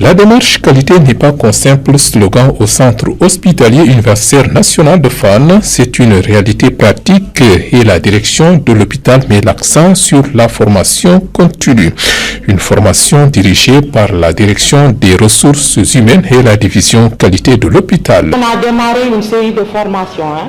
La démarche qualité n'est pas qu'un simple slogan au centre hospitalier universitaire national de Fann, c'est une réalité pratique et la direction de l'hôpital met l'accent sur la formation continue. Une formation dirigée par la direction des ressources humaines et la division qualité de l'hôpital. On a démarré une série de formations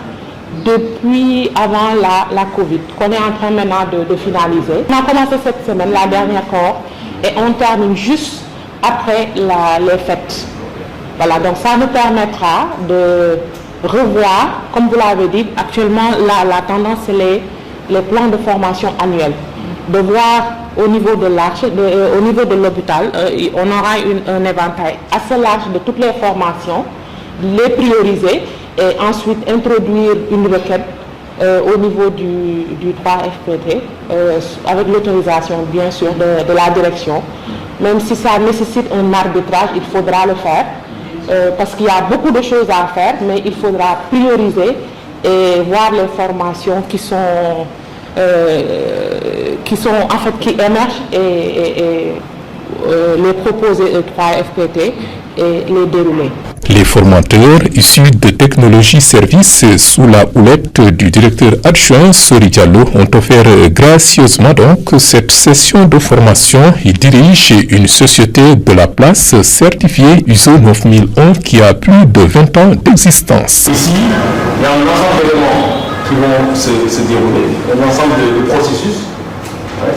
depuis avant la Covid, qu'on est en train maintenant de finaliser. On a commencé cette semaine, la dernière cohorte, et on termine juste après les fêtes. Voilà, donc ça nous permettra de revoir, comme vous l'avez dit, actuellement la tendance c'est les plans de formation annuels. De voir au niveau de l'arche, au niveau de l'hôpital, on aura un éventail assez large de toutes les formations, les prioriser et ensuite introduire une requête au niveau du 3FPT avec l'autorisation bien sûr de la direction. Même si ça nécessite un arbitrage, il faudra le faire parce qu'il y a beaucoup de choses à faire, mais il faudra prioriser et voir les formations qui émergent et les proposer au 3FPT et les dérouler. Les formateurs issus de technologie service sous la houlette du directeur adjoint Sori Diallo ont offert gracieusement donc cette session de formation. Ils dirigent une société de la place certifiée ISO 9001 qui a plus de 20 ans d'existence. Ici, il y a un ensemble d'éléments qui vont se dérouler, un ensemble de processus,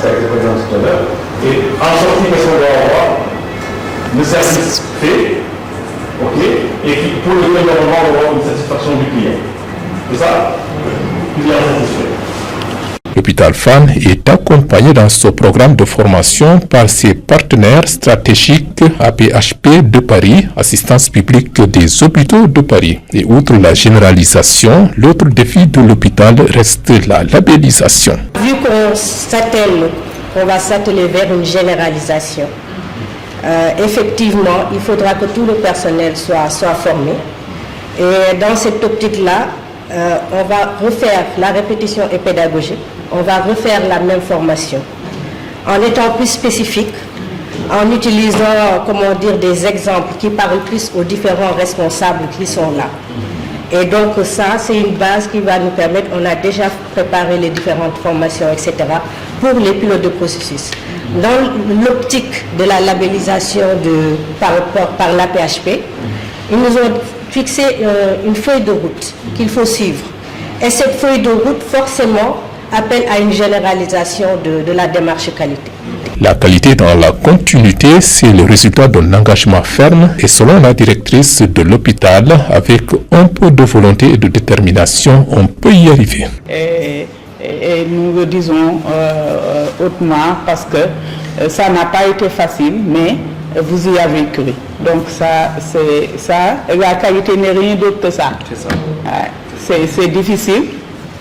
ça a été présenté tout à l'heure, et en sortie, qu'est-ce qu'on doit avoir? Le service fait. Et qui, pour le gouvernement, avoir une satisfaction du client. C'est ça, client satisfait. L'hôpital Fann est accompagné dans ce programme de formation par ses partenaires stratégiques APHP de Paris, Assistance publique des hôpitaux de Paris. Et outre la généralisation, l'autre défi de l'hôpital reste la labellisation. Vu qu'on va s'atteler vers une généralisation, effectivement, il faudra que tout le personnel soit formé. Et dans cette optique-là, on va refaire la répétition et pédagogique. On va refaire la même formation en étant plus spécifique, en utilisant, des exemples qui parlent plus aux différents responsables qui sont là. Et donc ça, c'est une base qui va nous permettre, on a déjà préparé les différentes formations, etc., pour les pilotes de processus. Dans l'optique de la labellisation par l'APHP, ils nous ont fixé une feuille de route qu'il faut suivre. Et cette feuille de route, forcément, appelle à une généralisation de la démarche qualité. La qualité dans la continuité, c'est le résultat d'un engagement ferme et selon la directrice de l'hôpital, avec un peu de volonté et de détermination, on peut y arriver. Et nous le disons hautement parce que ça n'a pas été facile, mais vous y avez cru. Donc ça, c'est ça. La qualité n'est rien d'autre que ça. C'est difficile,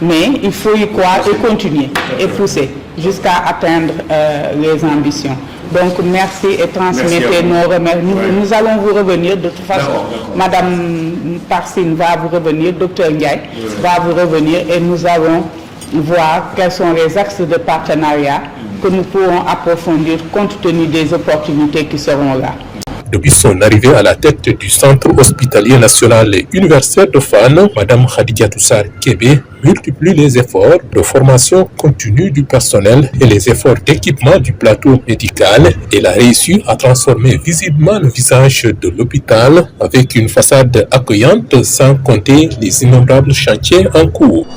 mais il faut y croire et continuer et pousser jusqu'à atteindre les ambitions. Donc merci et transmettez nos remerciements. Nous allons vous revenir de toute façon. Madame Parsine va vous revenir, Dr Ndiaye va vous revenir et nous allons voir quels sont les axes de partenariat que nous pourrons approfondir compte tenu des opportunités qui seront là. Depuis son arrivée à la tête du Centre hospitalier national et universitaire de Fann, Mme Khadija Toussar Kébé multiplie les efforts de formation continue du personnel et les efforts d'équipement du plateau médical. Elle a réussi à transformer visiblement le visage de l'hôpital avec une façade accueillante sans compter les innombrables chantiers en cours.